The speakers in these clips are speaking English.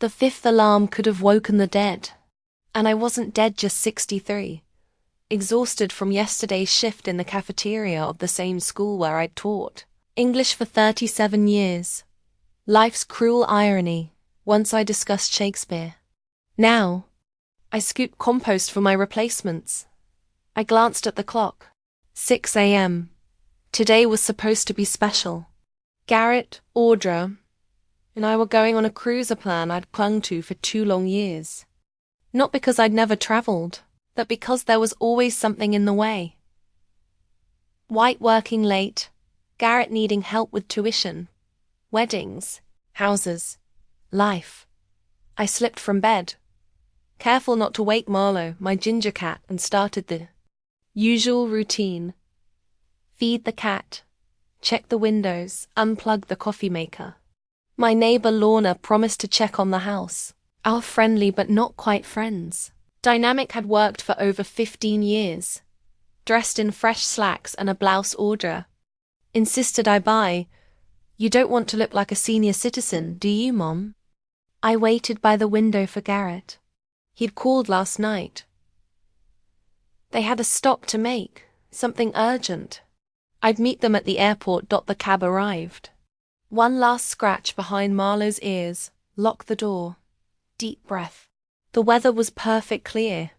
The fifth alarm could have woken the dead. And I wasn't dead, just 63. Exhausted from yesterday's shift in the cafeteria of the same school where I'd taught English for 37 years. Life's cruel irony, once I discussed Shakespeare. Now, I scooped compost for my replacements. I glanced at the clock. 6 a.m. Today was supposed to be special. Garrett, Audra, and I were going on a cruiser plan I'd clung to for 2 long years. Not because I'd never traveled, but because there was always something in the way. White working late, Garrett needing help with tuition, weddings, houses, life. I slipped from bed, careful not to wake Marlowe, my ginger cat, and started the usual routine. Feed the cat, check the windows, unplug the coffee maker. My neighbor Lorna promised to check on the house. Our friendly but not quite friends dynamic had worked for over 15 years. Dressed in fresh slacks and a blouse, Audra insisted I buy. You don't want to look like a senior citizen, do you, Mom? I waited by the window for Garrett. He'd called last night. They had a stop to make, something urgent. I'd meet them at the airport. The cab arrived. One last scratch behind Marlowe's ears, lock the door. Deep breath. The weather was perfect clear.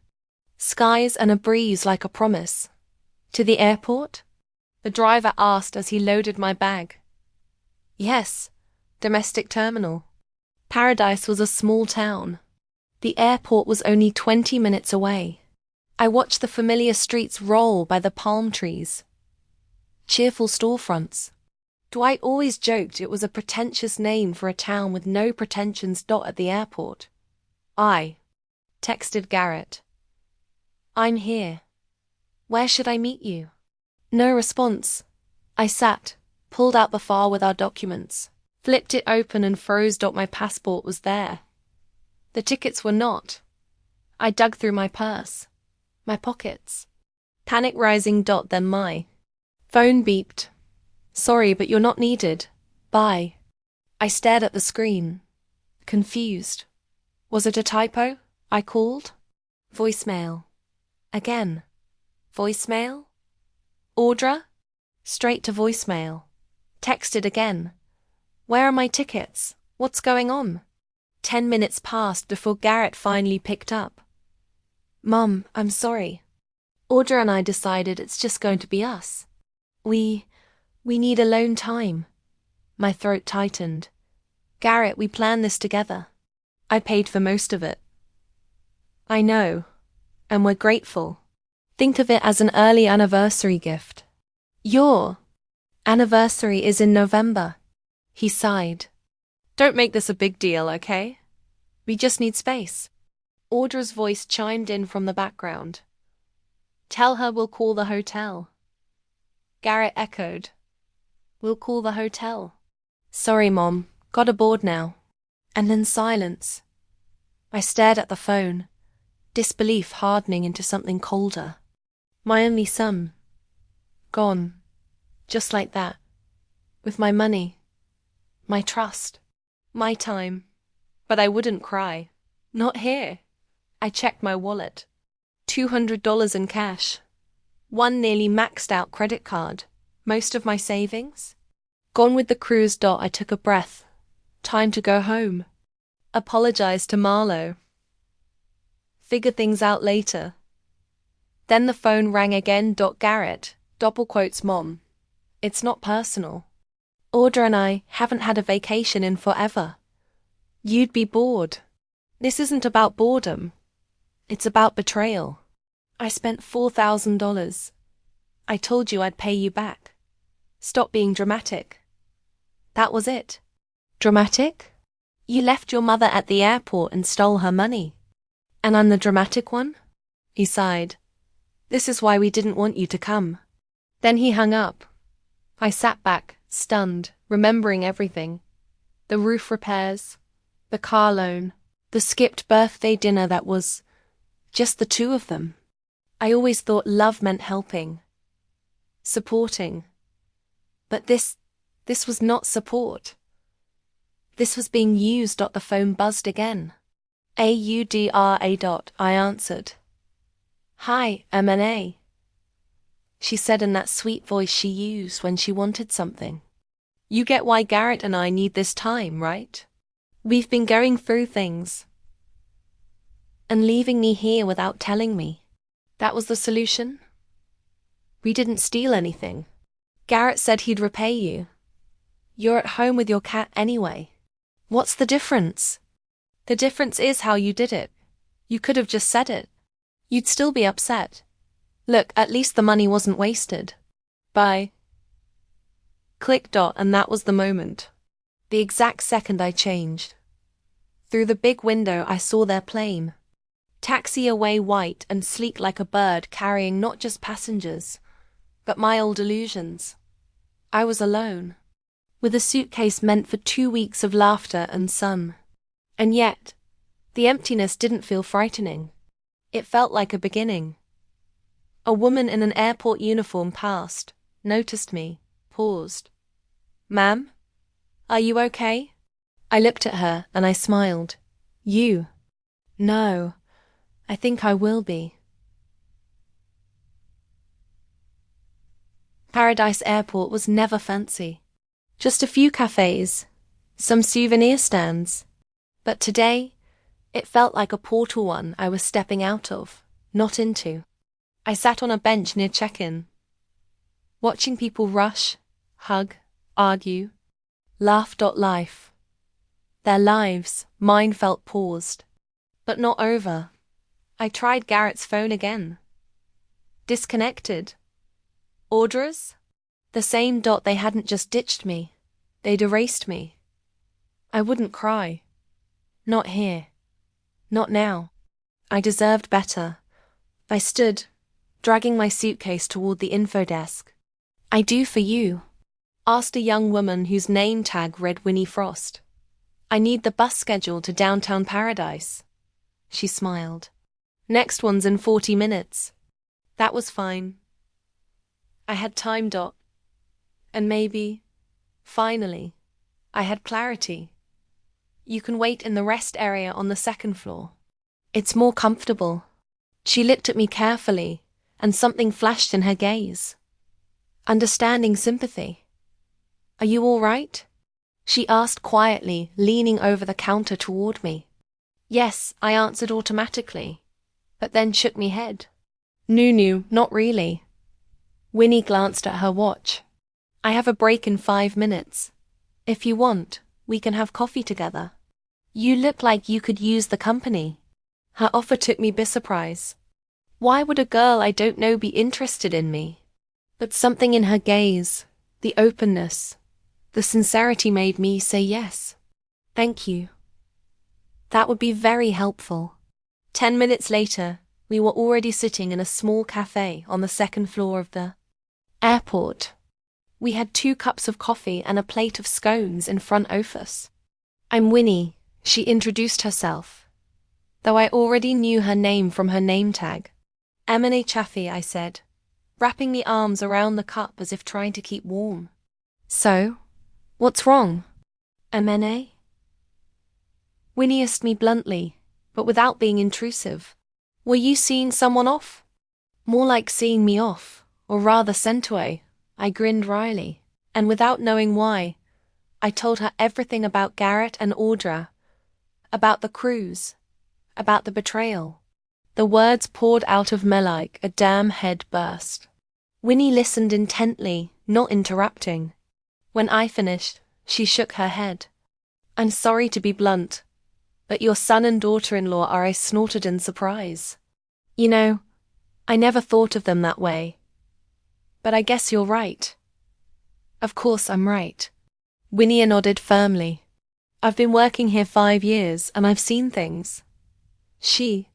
Skies and a breeze like a promise. To the airport? The driver asked as he loaded my bag. Yes, domestic terminal. Paradise was a small town. The airport was only 20 minutes away. I watched the familiar streets roll by the palm trees. Cheerful storefronts. Dwight always joked it was a pretentious name for a town with no pretensions. At the airport, I texted Garrett. I'm here. Where should I meet you? No response. I sat, pulled out the file with our documents, flipped it open and froze. My passport was there. The tickets were not. I dug through my purse, my pockets. Panic rising. Then my phone beeped. Sorry, but you're not needed. Bye. I stared at the screen, confused. Was it a typo? I called. Voicemail. Again. Voicemail? Audra? Straight to voicemail. Texted again. Where are my tickets? What's going on? 10 minutes passed before Garrett finally picked up. Mum, I'm sorry. Audra and I decided it's just going to be us. We need alone time. My throat tightened. Garrett, we planned this together. I paid for most of it. I know, and we're grateful. Think of it as an early anniversary gift. Your anniversary is in November. He sighed. Don't make this a big deal, okay? We just need space. Audra's voice chimed in from the background. Tell her we'll call the hotel. Garrett echoed. We'll call the hotel. Sorry, Mom. Got aboard now. And then silence. I stared at the phone, disbelief hardening into something colder. My only son. Gone. Just like that. With my money. My trust. My time. But I wouldn't cry. Not here. I checked my wallet. $200 in cash. One nearly maxed out credit card. Most of my savings. Gone with the cruise. I took a breath. Time to go home. Apologized to Marlowe. Figure things out later. Then the phone rang again. Garrett, double quotes Mom. It's not personal. Audra and I haven't had a vacation in forever. You'd be bored. This isn't about boredom. It's about betrayal. I spent $4,000. I told you I'd pay you back. Stop being dramatic. That was it. Dramatic? You left your mother at the airport and stole her money. And I'm the dramatic one? He sighed. This is why we didn't want you to come. Then he hung up. I sat back, stunned, remembering everything. The roof repairs, the car loan, the skipped birthday dinner that was just the two of them. I always thought love meant helping, supporting. But this was not support. This was being used. The phone buzzed again. Audra. I answered. Hi, M&A. She said in that sweet voice she used when she wanted something. You get why Garrett and I need this time, right? We've been going through things. And leaving me here without telling me. That was the solution? We didn't steal anything. Garrett said he'd repay you. You're at home with your cat anyway. What's the difference? The difference is how you did it. You could have just said it. You'd still be upset. Look, at least the money wasn't wasted. Bye. Click. And that was the moment. The exact second I changed. Through the big window I saw their plane. Taxi away, white and sleek like a bird, carrying not just passengers, but my old illusions. I was alone, with a suitcase meant for 2 weeks of laughter and sun. And yet, the emptiness didn't feel frightening. It felt like a beginning. A woman in an airport uniform passed, noticed me, paused. Ma'am? Are you okay? I looked at her and I smiled. You? No, I think I will be. Paradise Airport was never fancy. Just a few cafes, some souvenir stands. But today, it felt like a portal one I was stepping out of, not into. I sat on a bench near check-in, watching people rush, hug, argue, laugh. Life. Their lives, mine felt paused, but not over. I tried Garrett's phone again. Disconnected. Audras? The same. They hadn't just ditched me, they'd erased me. I wouldn't cry. Not here. Not now. I deserved better. I stood, dragging my suitcase toward the info desk. I do for you? Asked a young woman whose name tag read Winnie Frost. I need the bus schedule to downtown Paradise. She smiled. Next one's in 40 minutes. That was fine. I had time. And maybe, finally, I had clarity. You can wait in the rest area on the second floor. It's more comfortable. She looked at me carefully, and something flashed in her gaze. Understanding sympathy. Are you all right? She asked quietly, leaning over the counter toward me. Yes, I answered automatically, but then shook me head. No, not really. Winnie glanced at her watch. I have a break in 5 minutes. If you want, we can have coffee together. You look like you could use the company. Her offer took me by surprise. Why would a girl I don't know be interested in me? But something in her gaze, the openness, the sincerity made me say yes. Thank you. That would be very helpful. 10 minutes later, we were already sitting in a small cafe on the second floor of the airport. We had 2 cups of coffee and a plate of scones in front of us. I'm Winnie, she introduced herself, though I already knew her name from her name tag. M&A Chaffee, I said, wrapping the arms around the cup as if trying to keep warm. So, what's wrong? M&A? Winnie asked me bluntly, but without being intrusive. Were you seeing someone off? More like seeing me off, or rather sent away. I grinned wryly, and without knowing why, I told her everything about Garrett and Audra, about the cruise, about the betrayal. The words poured out of me like a dam head burst. Winnie listened intently, not interrupting. When I finished, she shook her head. I'm sorry to be blunt, but your son and daughter-in-law are. I snorted in surprise. You know, I never thought of them that way. But I guess you're right. Of course I'm right. Winnie nodded firmly. I've been working here 5 years and I've seen things. She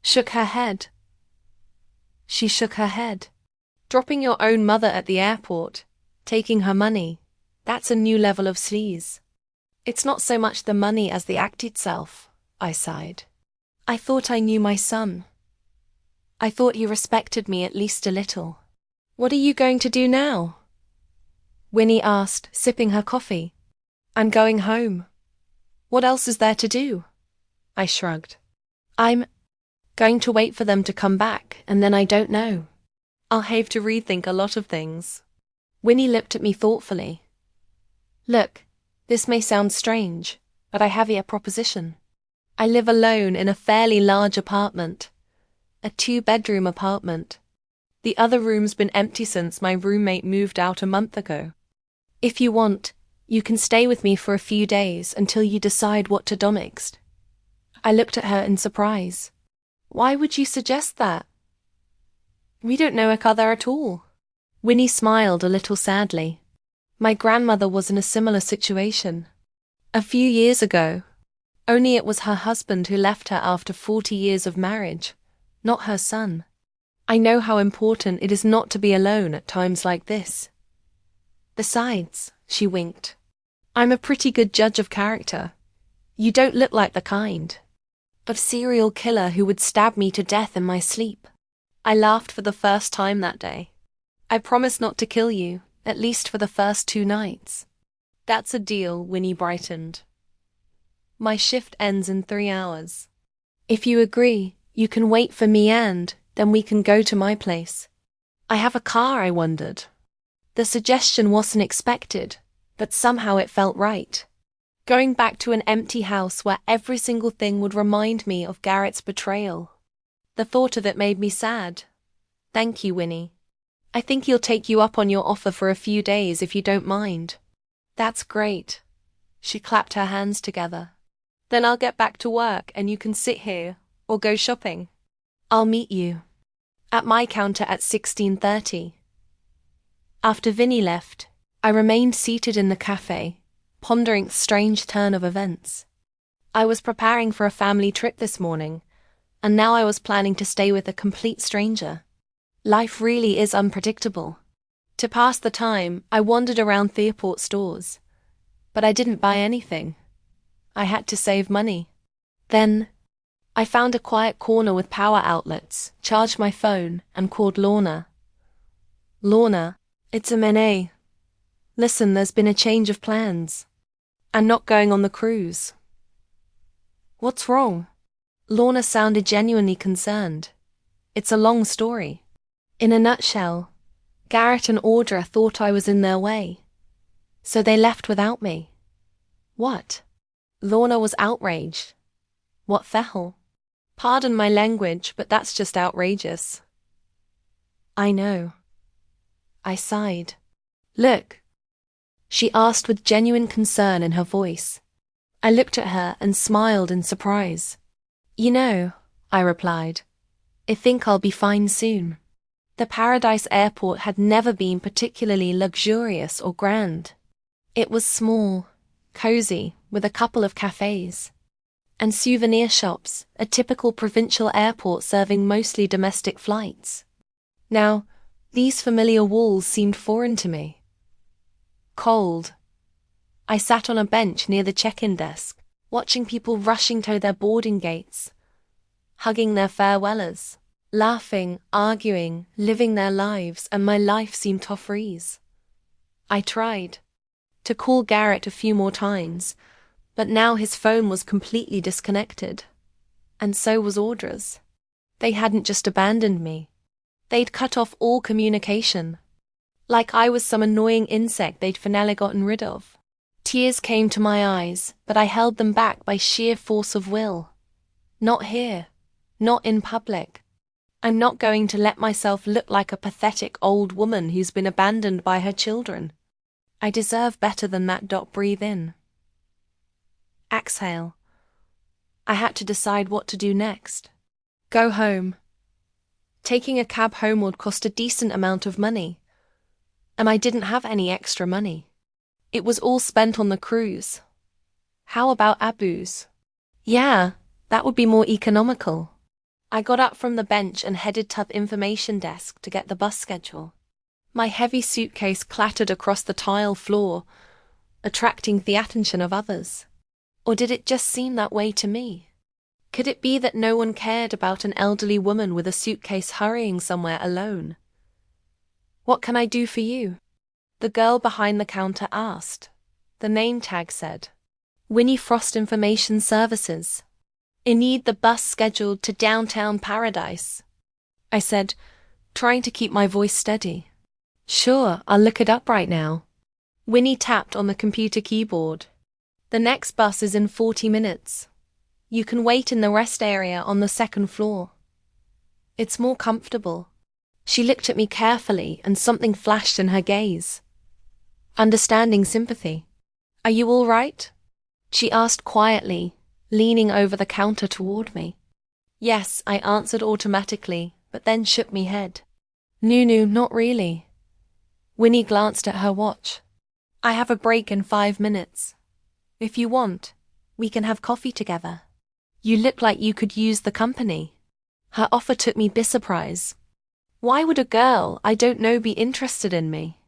shook her head. She shook her head. Dropping your own mother at the airport, taking her money, that's a new level of sleaze. It's not so much the money as the act itself, I sighed. I thought I knew my son. I thought he respected me at least a little. What are you going to do now? Winnie asked, sipping her coffee. I'm going home. What else is there to do? I shrugged. I'm going to wait for them to come back, and then I don't know. I'll have to rethink a lot of things. Winnie looked at me thoughtfully. Look, this may sound strange, but I have a proposition. I live alone in a fairly large apartment. A 2-bedroom apartment. The other room's been empty since my roommate moved out a month ago. If you want, you can stay with me for a few days until you decide what to do next. I looked at her in surprise. Why would you suggest that? We don't know each other at all. Winnie smiled a little sadly. My grandmother was in a similar situation. A few years ago. Only it was her husband who left her after 40 years of marriage, not her son. I know how important it is not to be alone at times like this. Besides, she winked, I'm a pretty good judge of character. You don't look like the kind of serial killer who would stab me to death in my sleep. I laughed for the first time that day. I promise not to kill you, at least for the first 2 nights. That's a deal, Winnie brightened. My shift ends in 3 hours. If you agree, you can wait for me and then we can go to my place. I have a car, I wondered. The suggestion wasn't expected, but somehow it felt right. Going back to an empty house where every single thing would remind me of Garrett's betrayal. The thought of it made me sad. Thank you, Winnie. I think he'll take you up on your offer for a few days if you don't mind. That's great. She clapped her hands together. Then I'll get back to work and you can sit here or go shopping. I'll meet you at my counter at 16:30. After Vinny left, I remained seated in the cafe, pondering the strange turn of events. I was preparing for a family trip this morning, and now I was planning to stay with a complete stranger. Life really is unpredictable. To pass the time, I wandered around the airport stores, but I didn't buy anything. I had to save money. Then, I found a quiet corner with power outlets, charged my phone, and called Lorna. Lorna, it's a Mene. Listen, there's been a change of plans. I'm not going on the cruise. What's wrong? Lorna sounded genuinely concerned. It's a long story. In a nutshell, Garrett and Audra thought I was in their way, so they left without me. What? Lorna was outraged. What the hell? Pardon my language, but that's just outrageous. I know. I sighed. Look. She asked with genuine concern in her voice. I looked at her and smiled in surprise. You know, I replied, I think I'll be fine soon. The Paradise Airport had never been particularly luxurious or grand. It was small, cozy, with a couple of cafes and souvenir shops, a typical provincial airport serving mostly domestic flights. Now, these familiar walls seemed foreign to me. Cold. I sat on a bench near the check-in desk, watching people rushing to their boarding gates, hugging their farewellers, laughing, arguing, living their lives, and my life seemed to freeze. I tried to call Garrett a few more times, but now his phone was completely disconnected. And so was Audra's. They hadn't just abandoned me. They'd cut off all communication. Like I was some annoying insect they'd finally gotten rid of. Tears came to my eyes, but I held them back by sheer force of will. Not here. Not in public. I'm not going to let myself look like a pathetic old woman who's been abandoned by her children. I deserve better than that. Breathe in. Exhale. I had to decide what to do next. Go home. Taking a cab home would cost a decent amount of money, and I didn't have any extra money. It was all spent on the cruise. How about Abu's? Yeah, that would be more economical. I got up from the bench and headed to the information desk to get the bus schedule. My heavy suitcase clattered across the tile floor, attracting the attention of others. Or did it just seem that way to me? Could it be that no one cared about an elderly woman with a suitcase hurrying somewhere alone? What can I do for you? The girl behind the counter asked. The name tag said. Winnie Frost Information Services. I need the bus scheduled to downtown Paradise, I said, trying to keep my voice steady. Sure, I'll look it up right now. Winnie tapped on the computer keyboard. The next bus is in 40 minutes. You can wait in the rest area on the second floor. It's more comfortable. She looked at me carefully and something flashed in her gaze. Understanding sympathy. Are you all right? She asked quietly, leaning over the counter toward me. Yes, I answered automatically, but then shook my head. No, not really. Winnie glanced at her watch. I have a break in 5 minutes. If you want, we can have coffee together. You look like you could use the company. Her offer took me by surprise. Why would a girl I don't know be interested in me?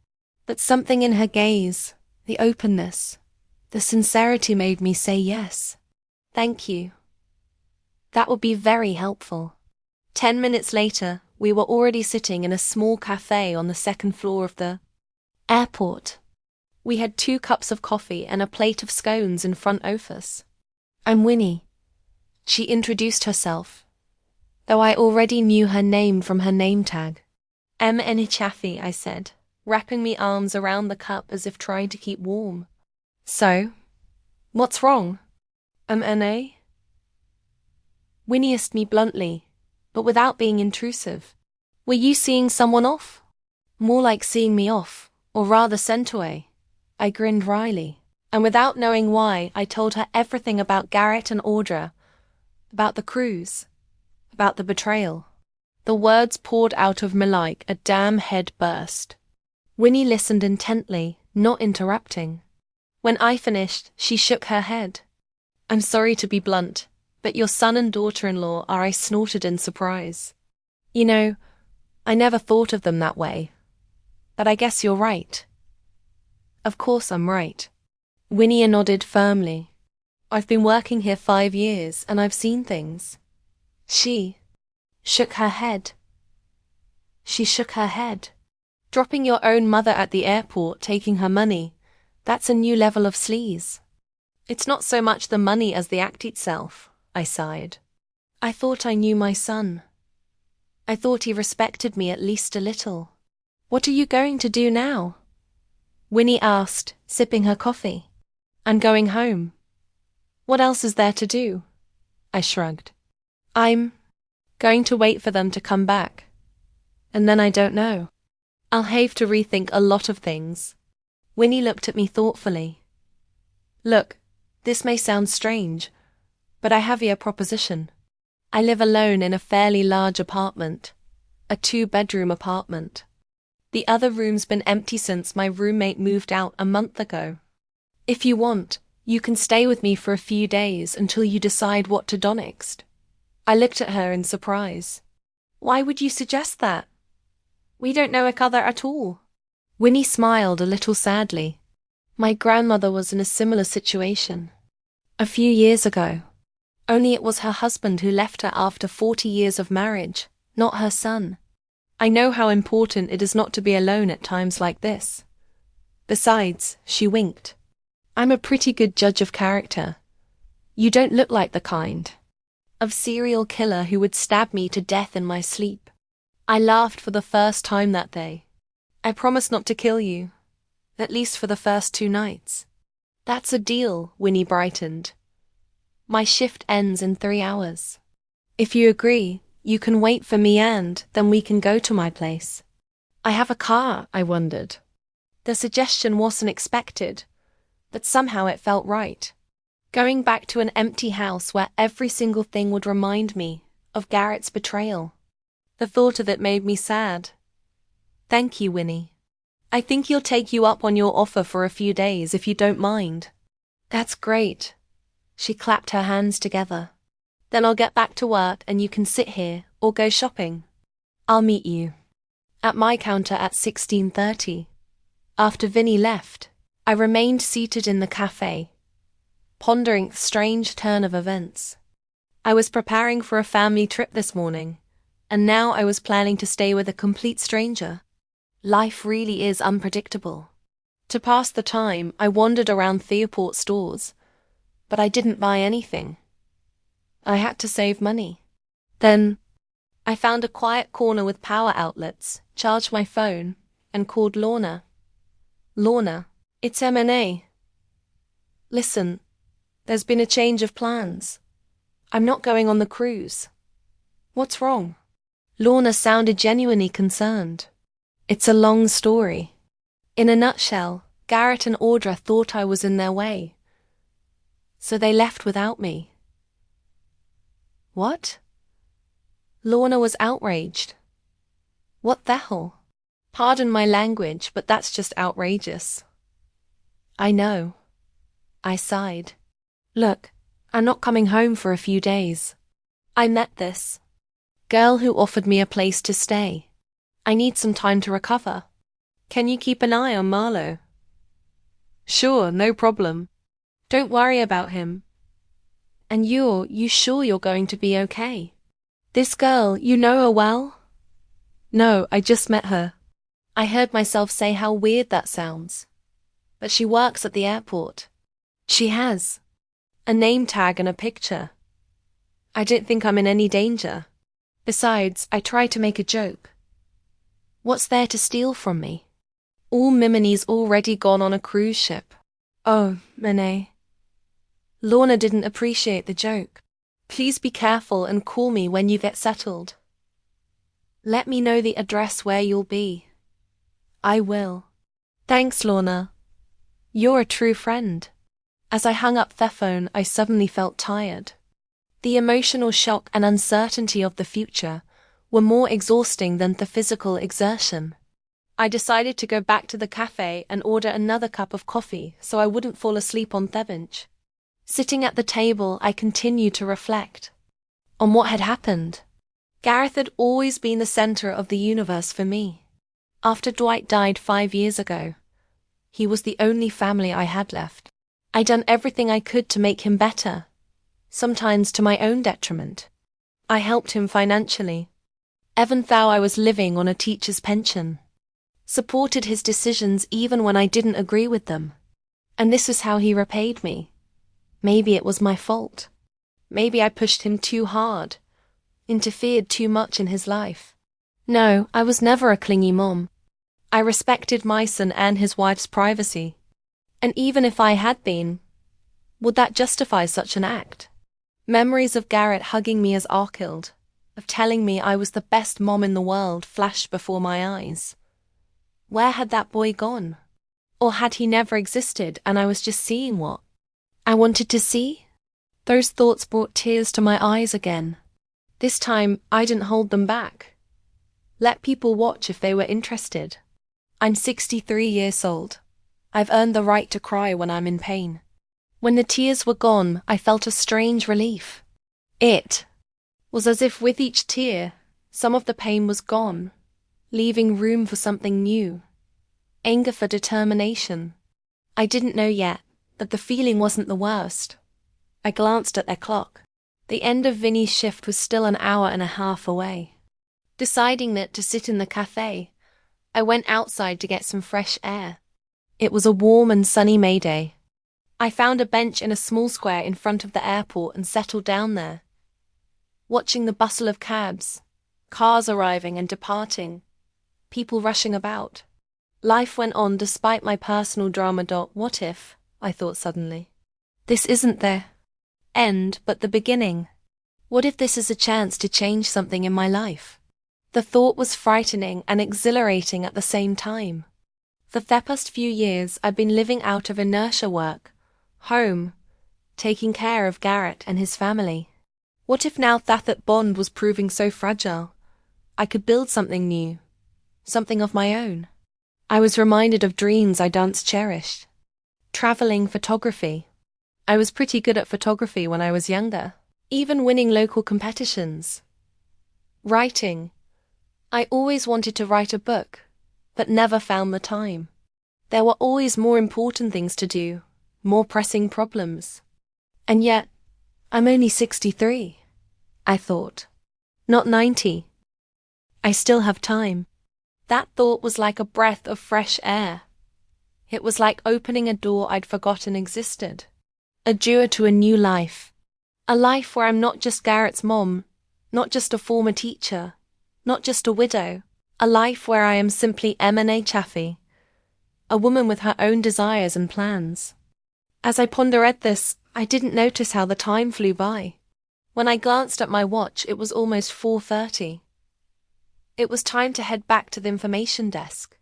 But something in her gaze, the openness, the sincerity made me say yes. Thank you. That would be very helpful. 10 minutes later, we were already sitting in a small cafe on the second floor of the airport. We had 2 cups of coffee and a plate of scones in front of us. I'm Winnie. She introduced herself, though I already knew her name from her name tag. Chaffee, I said, wrapping my arms around the cup as if trying to keep warm. So, what's wrong? N.A.? Winnie asked me bluntly, but without being intrusive. Were you seeing someone off? More like seeing me off, or rather sent away. I grinned wryly, and without knowing why, I told her everything about Garrett and Audra, about the cruise, about the betrayal. The words poured out of me like a dam head burst. Winnie listened intently, not interrupting. When I finished, she shook her head. I'm sorry to be blunt, but your son and daughter-in-law are, I snorted in surprise. You know, I never thought of them that way. But I guess you're right. Of course I'm right. Winnie nodded firmly. I've been working here 5 years and I've seen things. She shook her head. Dropping your own mother at the airport, taking her money, that's a new level of sleaze. It's not so much the money as the act itself, I sighed. I thought I knew my son. I thought he respected me at least a little. What are you going to do now? Winnie asked, sipping her coffee. I'm going home. What else is there to do? I shrugged. I'm going to wait for them to come back. And then I don't know. I'll have to rethink a lot of things. Winnie looked at me thoughtfully. Look, this may sound strange, but I have a proposition. I live alone in a fairly large apartment, a 2-bedroom apartment. The other room's been empty since my roommate moved out a month ago. If you want, you can stay with me for a few days until you decide what to do next. I looked at her in surprise. Why would you suggest that? We don't know each other at all. Winnie smiled a little sadly. My grandmother was in a similar situation. A few years ago. Only it was her husband who left her after 40 years of marriage, not her son. I know how important it is not to be alone at times like this. Besides, she winked. I'm a pretty good judge of character. You don't look like the kind of serial killer who would stab me to death in my sleep. I laughed for the first time that day. I promise not to kill you, at least for the first 2 nights. That's a deal, Winnie brightened. My shift ends in 3 hours. If you agree, you can wait for me and then we can go to my place. I have a car, I wondered. The suggestion wasn't expected, but somehow it felt right. Going back to an empty house where every single thing would remind me of Garrett's betrayal. The thought of it made me sad. Thank you, Winnie. I think he'll take you up on your offer for a few days if you don't mind. That's great. She clapped her hands together. Then I'll get back to work and you can sit here or go shopping. I'll meet you at my counter at 16:30. After Vinny left, I remained seated in the cafe, pondering the strange turn of events. I was preparing for a family trip this morning, and now I was planning to stay with a complete stranger. Life really is unpredictable. To pass the time, I wandered around Theoport stores, but I didn't buy anything. I had to save money. Then, I found a quiet corner with power outlets, charged my phone, and called Lorna. Lorna, it's M&A. Listen, there's been a change of plans. I'm not going on the cruise. What's wrong? Lorna sounded genuinely concerned. It's a long story. In a nutshell, Garrett and Audra thought I was in their way. So they left without me. What? Lorna was outraged. What the hell? Pardon my language, but that's just outrageous. I know. I sighed. Look, I'm not coming home for a few days. I met this girl who offered me a place to stay. I need some time to recover. Can you keep an eye on Marlo? Sure, no problem. Don't worry about him. And you sure you're going to be okay? This girl, you know her well? No, I just met her. I heard myself say how weird that sounds. But she works at the airport. She has a name tag and a picture. I don't think I'm in any danger. Besides, I tried to make a joke. What's there to steal from me? All Mimi's already gone on a cruise ship. Oh, Monet. Lorna didn't appreciate the joke. Please be careful and call me when you get settled. Let me know the address where you'll be. I will. Thanks, Lorna. You're a true friend. As I hung up the phone, I suddenly felt tired. The emotional shock and uncertainty of the future were more exhausting than the physical exertion. I decided to go back to the cafe and order another cup of coffee so I wouldn't fall asleep on the bench. Sitting at the table, I continued to reflect on what had happened. Gareth had always been the center of the universe for me. After Dwight died 5 years ago, he was the only family I had left. I'd done everything I could to make him better, sometimes to my own detriment. I helped him financially, even though I was living on a teacher's pension. Supported his decisions even when I didn't agree with them. And this is how he repaid me. Maybe it was my fault. Maybe I pushed him too hard, interfered too much in his life. No, I was never a clingy mom. I respected my son and his wife's privacy. And even if I had been, would that justify such an act? Memories of Garrett hugging me as Arkhild, of telling me I was the best mom in the world, flashed before my eyes. Where had that boy gone? Or had he never existed and I was just seeing what I wanted to see? Those thoughts brought tears to my eyes again. This time, I didn't hold them back. Let people watch if they were interested. I'm 63 years old. I've earned the right to cry when I'm in pain. When the tears were gone, I felt a strange relief. It was as if with each tear, some of the pain was gone, leaving room for something new. Anger for determination. I didn't know yet that the feeling wasn't the worst. I glanced at their clock. The end of Vinny's shift was still an hour and a half away. Deciding that to sit in the cafe, I went outside to get some fresh air. It was a warm and sunny May day. I found a bench in a small square in front of the airport and settled down there. Watching the bustle of cabs, cars arriving and departing, people rushing about. Life went on despite my personal drama. What if, I thought suddenly, this isn't the end but the beginning? What if this is a chance to change something in my life? The thought was frightening and exhilarating at the same time. For the past few years I'd been living out of inertia, work, home, taking care of Garrett and his family. What if now that bond was proving so fragile, I could build something new, something of my own? I was reminded of dreams I'd once cherished. Traveling, photography. I was pretty good at photography when I was younger, even winning local competitions. Writing. I always wanted to write a book, but never found the time. There were always more important things to do, more pressing problems. And yet, I'm only 63, I thought. Not 90. I still have time. That thought was like a breath of fresh air. It was like opening a door I'd forgotten existed. a doer to a new life. A life where I'm not just Garrett's mom, not just a former teacher, not just a widow. A life where I am simply M&A Chaffee, a woman with her own desires and plans. As I pondered this, I didn't notice how the time flew by. When I glanced at my watch, it was almost 4:30. It was time to head back to the information desk.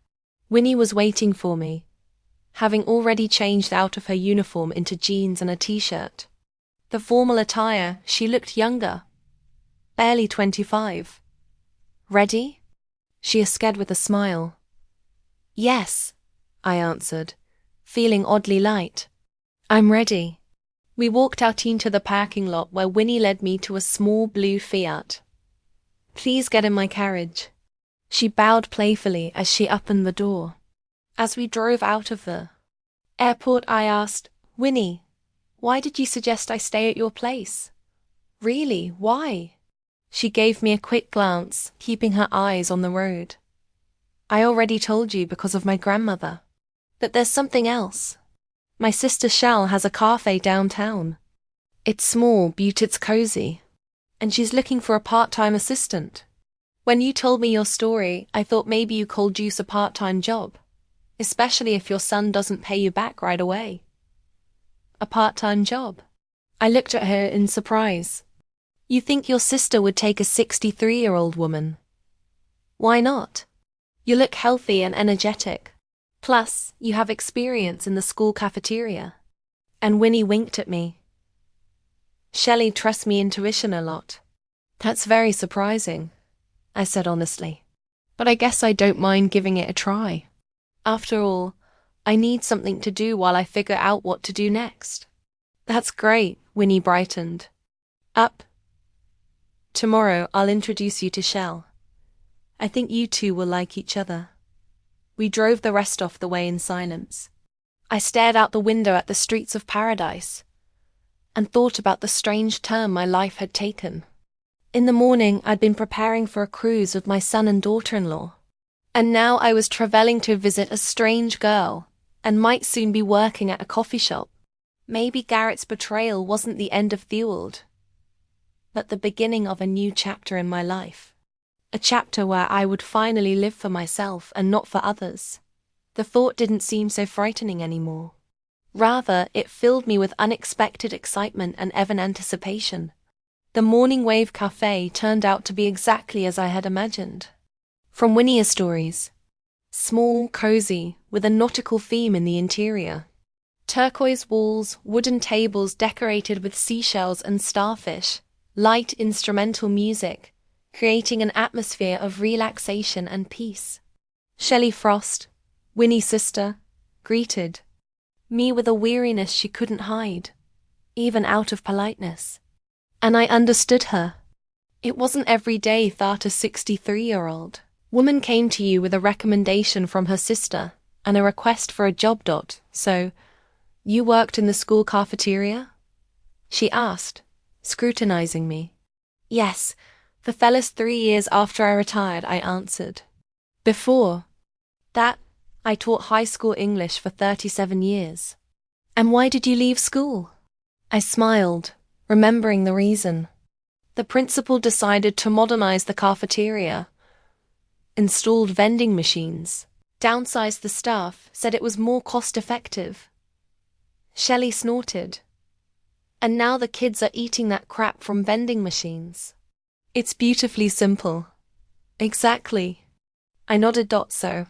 Winnie was waiting for me, having already changed out of her uniform into jeans and a t-shirt. The formal attire, she looked younger, barely 25. Ready? She asked with a smile. Yes, I answered, feeling oddly light. I'm ready. We walked out into the parking lot where Winnie led me to a small blue Fiat. Please get in my carriage. She bowed playfully as she opened the door. As we drove out of the airport, I asked, Winnie, why did you suggest I stay at your place? Really, why? She gave me a quick glance, keeping her eyes on the road. I already told you because of my grandmother. But there's something else. My sister Shell has a cafe downtown. It's small, but it's cozy. And she's looking for a part-time assistant. When you told me your story, I thought maybe you called juice a part-time job, especially if your son doesn't pay you back right away. A part-time job? I looked at her in surprise. You think your sister would take a 63-year-old woman? Why not? You look healthy and energetic. Plus, you have experience in the school cafeteria. And Winnie winked at me. Shelley trusts me intuition a lot. That's very surprising, I said honestly. But I guess I don't mind giving it a try. After all, I need something to do while I figure out what to do next. That's great, Winnie brightened. Up. Tomorrow I'll introduce you to Shell. I think you two will like each other. We drove the rest of the way in silence. I stared out the window at the streets of paradise and thought about the strange turn my life had taken. In the morning, I'd been preparing for a cruise with my son and daughter-in-law. And now I was travelling to visit a strange girl and might soon be working at a coffee shop. Maybe Garrett's betrayal wasn't the end of the world, but the beginning of a new chapter in my life. A chapter where I would finally live for myself and not for others. The thought didn't seem so frightening anymore. Rather, it filled me with unexpected excitement and even anticipation. The Morning Wave Cafe turned out to be exactly as I had imagined. From Winnie's stories. Small, cozy, with a nautical theme in the interior. Turquoise walls, wooden tables decorated with seashells and starfish, light instrumental music, creating an atmosphere of relaxation and peace. Shelley Frost, Winnie's sister, greeted me with a weariness she couldn't hide, even out of politeness. And I understood her. It wasn't every day that a 63-year-old woman came to you with a recommendation from her sister and a request for a job. So, you worked in the school cafeteria? She asked, scrutinizing me. Yes, the fellas 3 years after I retired, I answered. Before that, I taught high school English for 37 years. And why did you leave school? I smiled, remembering the reason. The principal decided to modernize the cafeteria, installed vending machines, downsized the staff, said it was more cost-effective. Shelley snorted. And now the kids are eating that crap from vending machines. It's beautifully simple. Exactly. I nodded. So.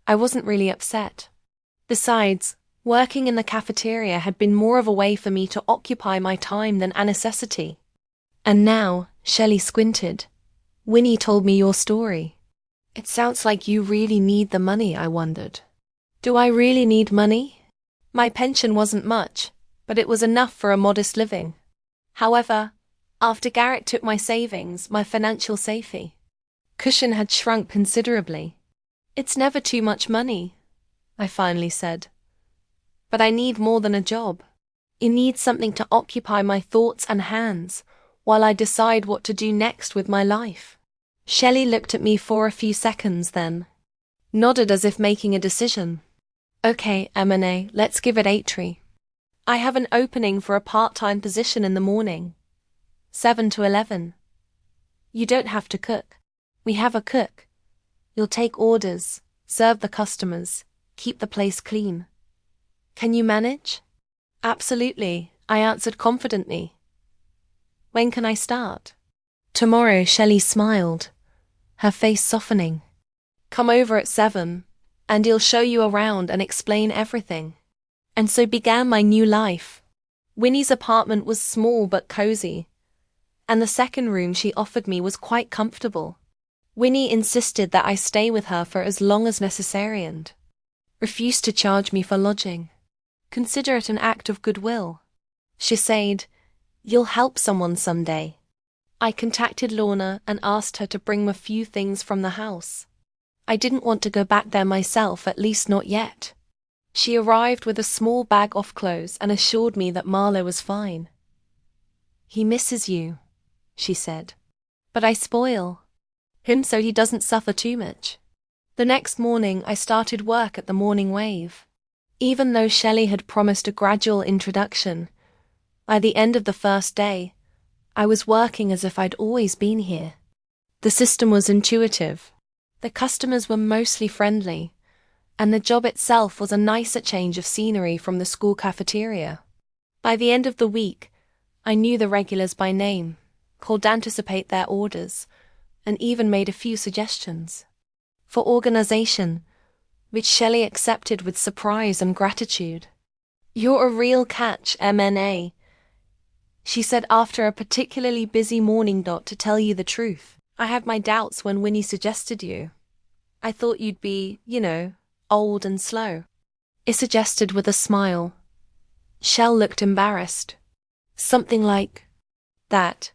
I wasn't really upset. Besides, working in the cafeteria had been more of a way for me to occupy my time than a necessity. And now, Shelley squinted. Winnie told me your story. It sounds like you really need the money, I wondered. Do I really need money? My pension wasn't much, but it was enough for a modest living. However, after Garrett took my savings, my financial safety cushion had shrunk considerably. It's never too much money, I finally said. But I need more than a job. I need something to occupy my thoughts and hands while I decide what to do next with my life. Shelley looked at me for a few seconds then, nodded as if making a decision. Okay, M&A, let's give it a try. I have an opening for a part-time position in the morning. 7 to 11. You don't have to cook. We have a cook. You'll take orders, serve the customers, keep the place clean. Can you manage? Absolutely, I answered confidently. When can I start? Tomorrow, Shelley smiled, her face softening. Come over at 7, and he'll show you around and explain everything. And so began my new life. Winnie's apartment was small but cozy, and the second room she offered me was quite comfortable. Winnie insisted that I stay with her for as long as necessary and refused to charge me for lodging. Consider it an act of goodwill. She said, "You'll help someone someday." I contacted Lorna and asked her to bring a few things from the house. I didn't want to go back there myself, at least not yet. She arrived with a small bag of clothes and assured me that Marlowe was fine. "He misses you," she said. "But I spoil him so he doesn't suffer too much." The next morning I started work at the Morning Wave. Even though Shelley had promised a gradual introduction, by the end of the first day, I was working as if I'd always been here. The system was intuitive. The customers were mostly friendly, and the job itself was a nicer change of scenery from the school cafeteria. By the end of the week, I knew the regulars by name, called to anticipate their orders, and even made a few suggestions for organization, which Shelley accepted with surprise and gratitude. "You're a real catch, MNA," she said after a particularly busy morning. To tell you the truth, I had my doubts when Winnie suggested you. I thought you'd be, old and slow. It suggested with a smile. Shell looked embarrassed. Something like that.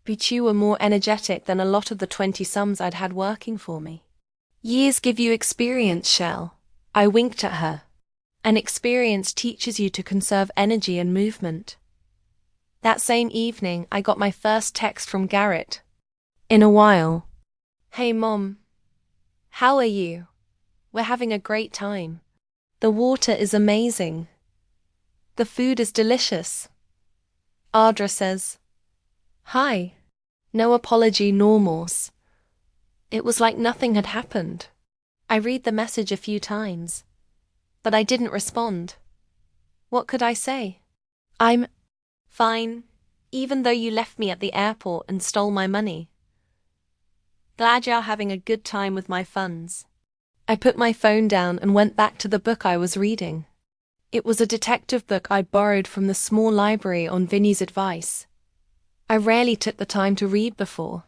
But you were more energetic than a lot of the 20-sums I'd had working for me. Years give you experience, Shell. I winked at her. And experience teaches you to conserve energy and movement. That same evening, I got my first text from Garrett. In a while. "Hey, Mom. How are you? We're having a great time. The water is amazing. The food is delicious." Ardra says, "Hi." No apology nor remorse. It was like nothing had happened. I read the message a few times, but I didn't respond. What could I say? "I'm fine, even though you left me at the airport and stole my money. Glad you're having a good time with my funds." I put my phone down and went back to the book I was reading. It was a detective book I'd borrowed from the small library on Vinny's advice. I rarely took the time to read before.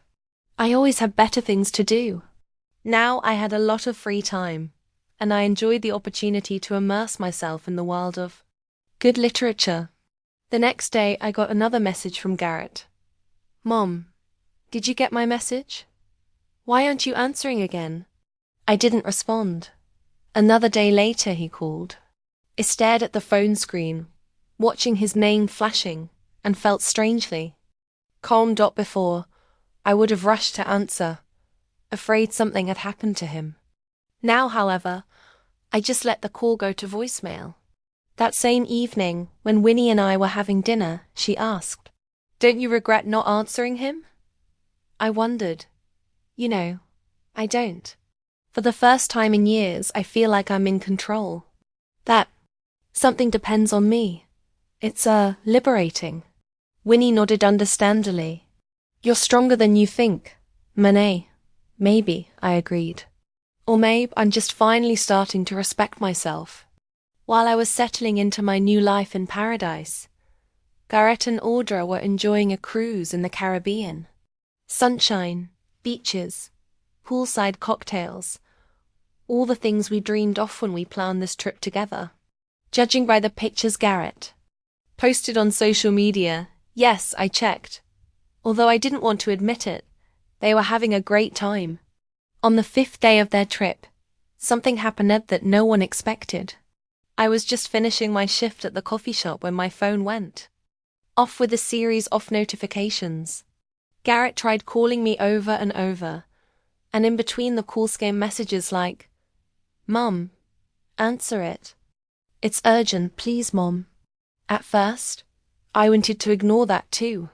I always had better things to do. Now I had a lot of free time, and I enjoyed the opportunity to immerse myself in the world of good literature. The next day I got another message from Garrett. "Mom, did you get my message? Why aren't you answering again?" I didn't respond. Another day later he called. I stared at the phone screen, watching his name flashing, and felt strangely calm. Before, I would have rushed to answer, afraid something had happened to him. Now, however, I just let the call go to voicemail. That same evening, when Winnie and I were having dinner, she asked, "Don't you regret not answering him?" I wondered. I don't. For the first time in years, I feel like I'm in control. That something depends on me. It's liberating. Winnie nodded understandingly. "You're stronger than you think, Monet." "Maybe," I agreed. "Or maybe I'm just finally starting to respect myself." While I was settling into my new life in paradise, Garrett and Audra were enjoying a cruise in the Caribbean. Sunshine, beaches, poolside cocktails, all the things we dreamed of when we planned this trip together. Judging by the pictures Garrett posted on social media, yes, I checked. Although I didn't want to admit it, they were having a great time. On the 5th day of their trip, something happened that no one expected. I was just finishing my shift at the coffee shop when my phone went off with a series of notifications. Garrett tried calling me over and over, and in between the calls came messages like, "Mum, answer it. It's urgent, please, Mom." At first, I wanted to ignore that too,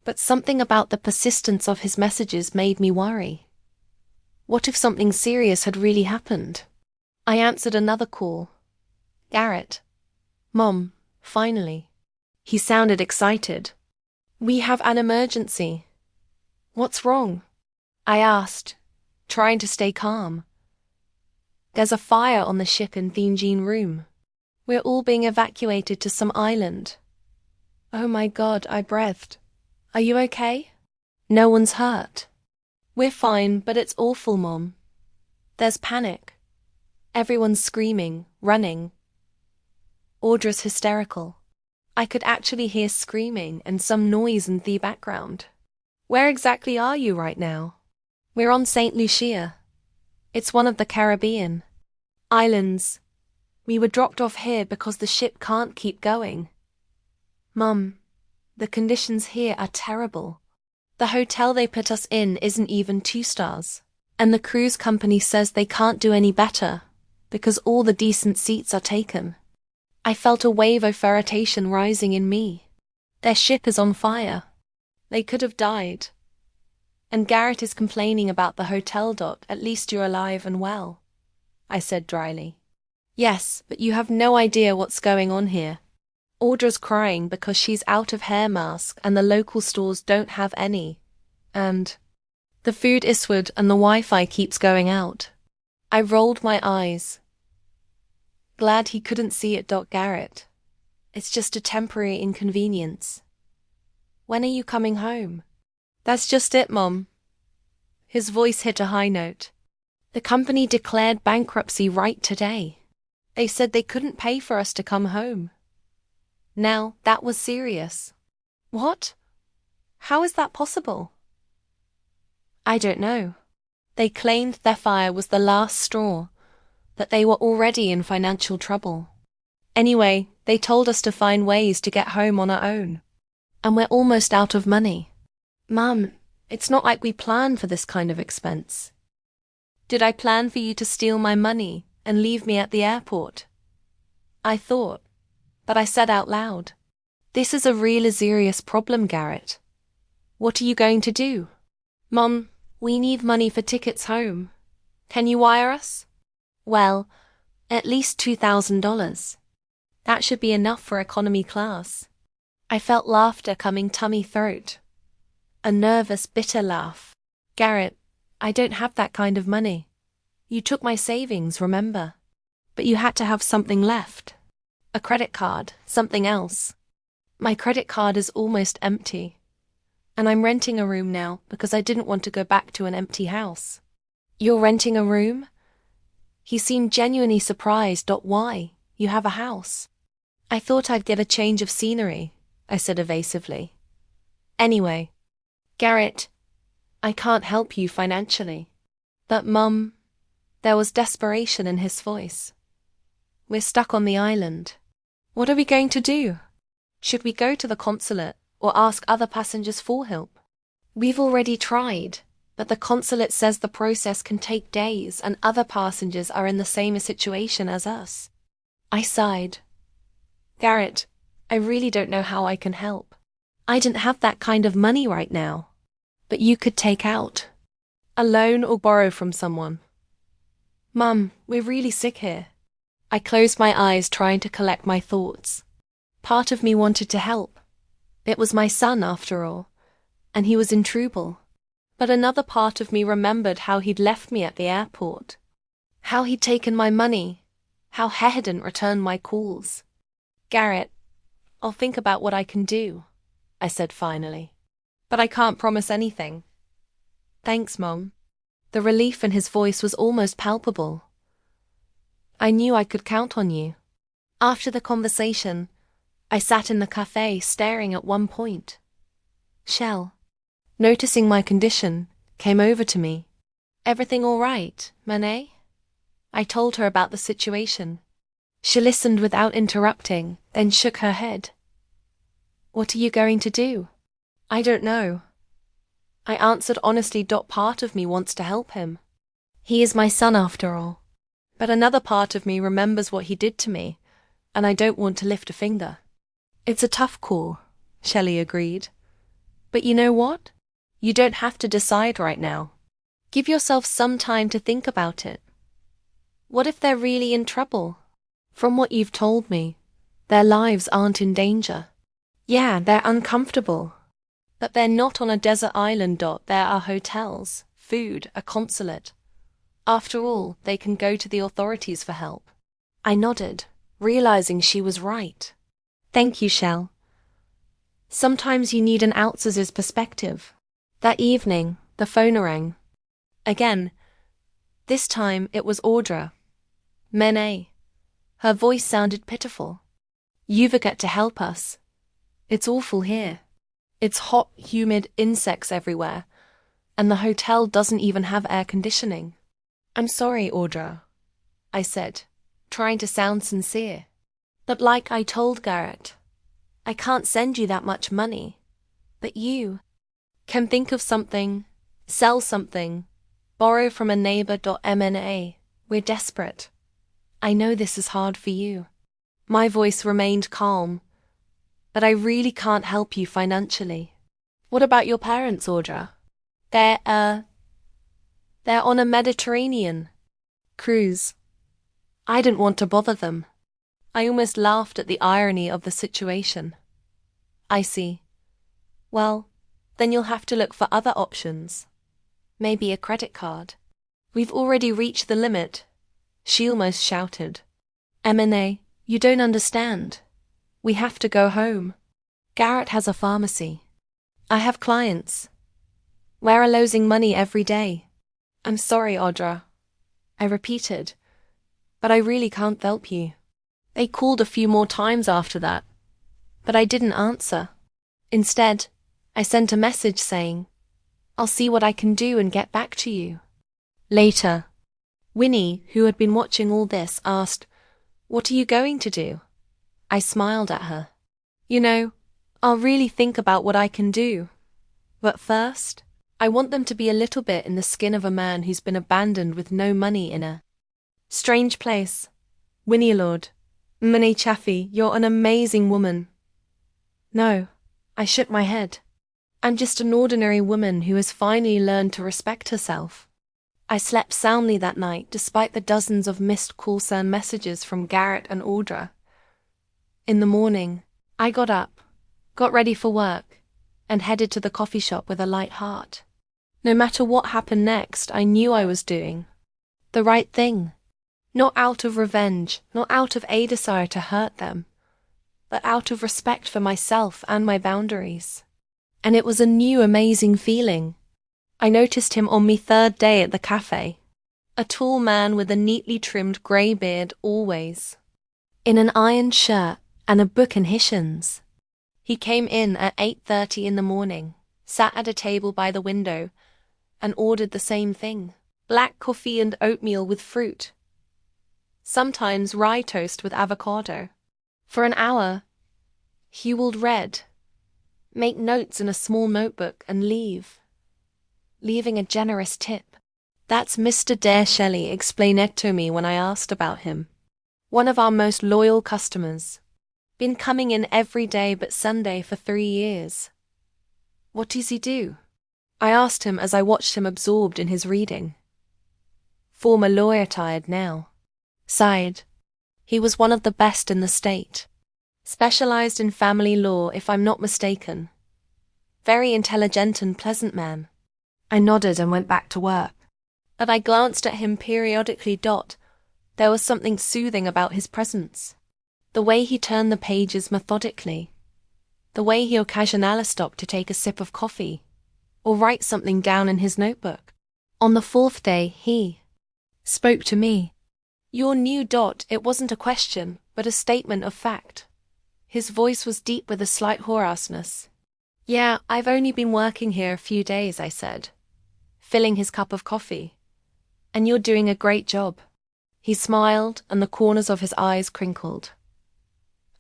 but something about the persistence of his messages made me worry. What if something serious had really happened? I answered another call. Garrett. Mom, finally. He sounded excited. We have an emergency. What's wrong? I asked, trying to stay calm. There's a fire on the ship in the engine room. We're all being evacuated to some island. Oh my God, I breathed. Are you okay? No one's hurt. We're fine, but it's awful, Mom. There's panic. Everyone's screaming, running. Audra's hysterical. I could actually hear screaming and some noise in the background. Where exactly are you right now? We're on St. Lucia. It's one of the Caribbean islands. We were dropped off here because the ship can't keep going. Mum, the conditions here are terrible. The hotel they put us in isn't even 2 stars, and the cruise company says they can't do any better because all the decent seats are taken. I felt a wave of irritation rising in me. Their ship is on fire. They could have died. And Garrett is complaining about the hotel dock. At least you're alive and well, I said dryly. Yes, but you have no idea what's going on here. Audra's crying because she's out of hair mask and the local stores don't have any. And the food issued and the Wi-Fi keeps going out. I rolled my eyes. Glad he couldn't see it, Garrett. It's just a temporary inconvenience. When are you coming home? That's just it, Mom. His voice hit a high note. The company declared bankruptcy right today. They said they couldn't pay for us to come home. Now, that was serious. What? How is that possible? I don't know. They claimed their fire was the last straw, that they were already in financial trouble. Anyway, they told us to find ways to get home on our own. And we're almost out of money. Mum, it's not like we planned for this kind of expense. Did I plan for you to steal my money and leave me at the airport? I thought, but I said out loud, this is a really serious problem, Garrett. What are you going to do? Mom, we need money for tickets home. Can you wire us? Well, at least $2,000. That should be enough for economy class. I felt laughter coming tummy throat. A nervous, bitter laugh. Garrett, I don't have that kind of money. You took my savings, remember? But you had to have something left. A credit card, something else. My credit card is almost empty. And I'm renting a room now because I didn't want to go back to an empty house. You're renting a room? He seemed genuinely surprised. Why? You have a house. I thought I'd get a change of scenery, I said evasively. Anyway, Garrett, I can't help you financially. But Mum, there was desperation in his voice. We're stuck on the island. What are we going to do? Should we go to the consulate or ask other passengers for help? We've already tried, but the consulate says the process can take days and other passengers are in the same situation as us. I sighed. Garrett, I really don't know how I can help. I don't have that kind of money right now. But you could take out a loan or borrow from someone. Mum, we're really sick here. I closed my eyes trying to collect my thoughts. Part of me wanted to help. It was my son after all, and he was in trouble. But another part of me remembered how he'd left me at the airport. How he'd taken my money. How he hadn't returned my calls. Garrett, I'll think about what I can do, I said finally. But I can't promise anything. Thanks, Mom. The relief in his voice was almost palpable. I knew I could count on you. After the conversation, I sat in the cafe staring at one point. Shell, noticing my condition, came over to me. Everything all right, Manet? I told her about the situation. She listened without interrupting, then shook her head. What are you going to do? I don't know. I answered honestly. Part of me wants to help him. He is my son after all. But another part of me remembers what he did to me, and I don't want to lift a finger. It's a tough call, Shelley agreed. But you know what? You don't have to decide right now. Give yourself some time to think about it. What if they're really in trouble? From what you've told me, their lives aren't in danger. Yeah, they're uncomfortable. But they're not on a desert island. There are hotels, food, a consulate. After all, they can go to the authorities for help. I nodded, realizing she was right. Thank you, Shell. Sometimes you need an outsider's perspective. That evening, the phone rang. Again. This time it was Audra. Mene. Her voice sounded pitiful. You've got to help us. It's awful here. It's hot, humid, insects everywhere, and the hotel doesn't even have air conditioning. I'm sorry, Audra, I said, trying to sound sincere. But like I told Garrett, I can't send you that much money. But you can think of something, sell something, borrow from a neighbor. Mna. We're desperate. I know this is hard for you. My voice remained calm, but I really can't help you financially. What about your parents, Audra? They're on a Mediterranean cruise. I didn't want to bother them. I almost laughed at the irony of the situation. I see. Well, then you'll have to look for other options. Maybe a credit card. We've already reached the limit, she almost shouted. Mna, you don't understand. We have to go home. Garrett has a pharmacy. I have clients. We're losing money every day. I'm sorry, Audra, I repeated, but I really can't help you. They called a few more times after that, but I didn't answer. Instead, I sent a message saying, I'll see what I can do and get back to you. Later, Winnie, who had been watching all this, asked, What are you going to do? I smiled at her. You know, I'll really think about what I can do. But first, I want them to be a little bit in the skin of a man who's been abandoned with no money in a strange place. Winnie Lord, Minnie Chaffee, you're an amazing woman. No, I shook my head. I'm just an ordinary woman who has finally learned to respect herself. I slept soundly that night despite the dozens of missed calls and messages from Garrett and Audra. In the morning, I got up, got ready for work, and headed to the coffee shop with a light heart. No matter what happened next, I knew I was doing the right thing. Not out of revenge, not out of a desire to hurt them, but out of respect for myself and my boundaries. And it was a new amazing feeling. I noticed him on my third day at the cafe. A tall man with a neatly trimmed grey beard always. In an ironed shirt and a book in his hands. He came in at 8:30 in the morning, sat at a table by the window, and ordered the same thing. Black coffee and oatmeal with fruit. Sometimes rye toast with avocado. For an hour, he would read, make notes in a small notebook and leaving a generous tip. That's Mr. Dare, Shelley explained it to me when I asked about him. One of our most loyal customers. Been coming in every day but Sunday for 3 years. What does he do? I asked him as I watched him absorbed in his reading. Former lawyer tired now. Sighed. He was one of the best in the state. Specialized in family law, if I'm not mistaken. Very intelligent and pleasant man. I nodded and went back to work. But I glanced at him periodically. There was something soothing about his presence. The way he turned the pages methodically. The way he occasionally stopped to take a sip of coffee, or write something down in his notebook. On the 4th day, he spoke to me. You're new. It wasn't a question, but a statement of fact. His voice was deep with a slight hoarseness. Yeah, I've only been working here a few days, I said, filling his cup of coffee. And you're doing a great job. He smiled, and the corners of his eyes crinkled.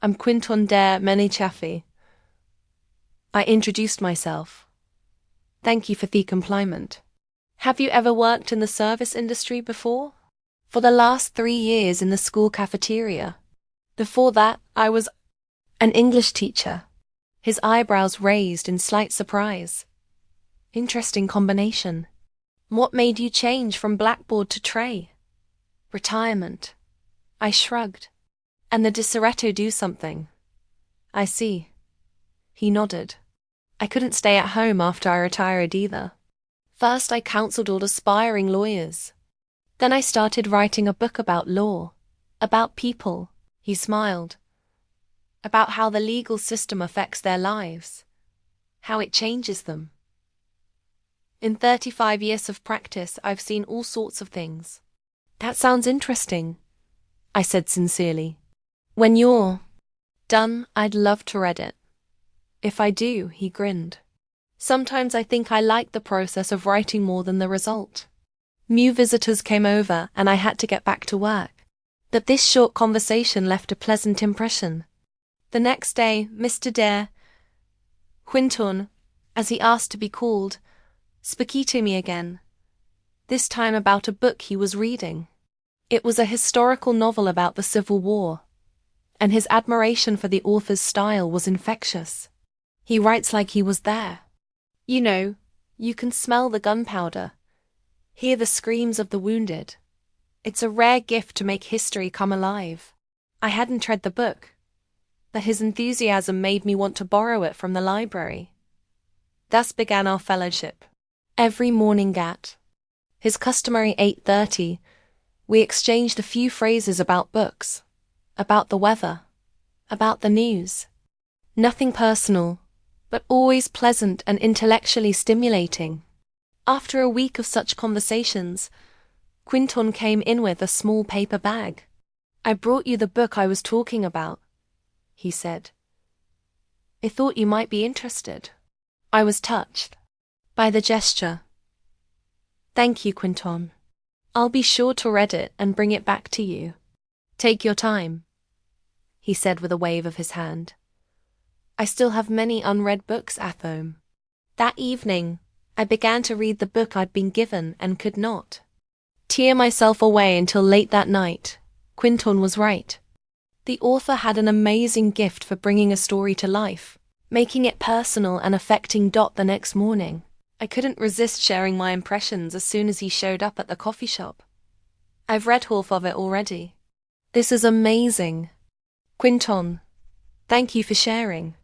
I'm Quinton Dare Mene Chaffee. I introduced myself. Thank you for the compliment. Have you ever worked in the service industry before? For the last 3 years in the school cafeteria. Before that, I was An English teacher. His eyebrows raised in slight surprise. Interesting combination. What made you change from blackboard to tray? Retirement. I shrugged. And the Disaretto do something. I see. He nodded. I couldn't stay at home after I retired either. First I counseled all aspiring lawyers. Then I started writing a book about law, about people. He smiled. About how the legal system affects their lives, how it changes them. In 35 years of practice, I've seen all sorts of things. That sounds interesting, I said sincerely. When you're done, I'd love to read it. If I do, he grinned. Sometimes I think I like the process of writing more than the result. New visitors came over and I had to get back to work. But this short conversation left a pleasant impression. The next day, Mr. Quinton, as he asked to be called, spoke to me again. This time about a book he was reading. It was a historical novel about the Civil War, and his admiration for the author's style was infectious. He writes like he was there. You know, you can smell the gunpowder, hear the screams of the wounded. It's a rare gift to make history come alive. I hadn't read the book, but his enthusiasm made me want to borrow it from the library. Thus began our fellowship. Every morning at his customary 8:30, we exchanged a few phrases about books, about the weather, about the news. Nothing personal, but always pleasant and intellectually stimulating. After a week of such conversations, Quinton came in with a small paper bag. I brought you the book I was talking about, he said. I thought you might be interested. I was touched by the gesture. Thank you, Quinton. I'll be sure to read it and bring it back to you. Take your time, he said with a wave of his hand. I still have many unread books at home. That evening, I began to read the book I'd been given and could not tear myself away until late that night. Quinton was right. The author had an amazing gift for bringing a story to life, making it personal and affecting the next morning. I couldn't resist sharing my impressions as soon as he showed up at the coffee shop. I've read half of it already. This is amazing. Quinton, thank you for sharing.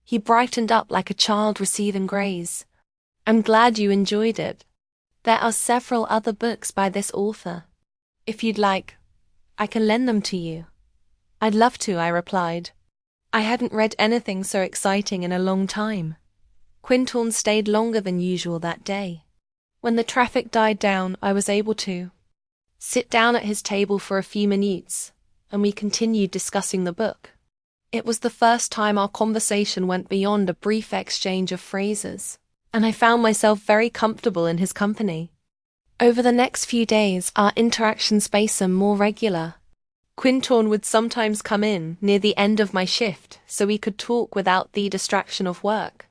He brightened up like a child receiving grace. I'm glad you enjoyed it. There are several other books by this author. If you'd like, I can lend them to you. I'd love to, I replied. I hadn't read anything so exciting in a long time. Quinton stayed longer than usual that day. When the traffic died down, I was able to sit down at his table for a few minutes, and we continued discussing the book. It was the first time our conversation went beyond a brief exchange of phrases, and I found myself very comfortable in his company. Over the next few days, our interactions became more regular. Quinton would sometimes come in near the end of my shift so we could talk without the distraction of work.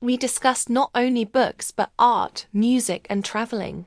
We discussed not only books but art, music, and traveling.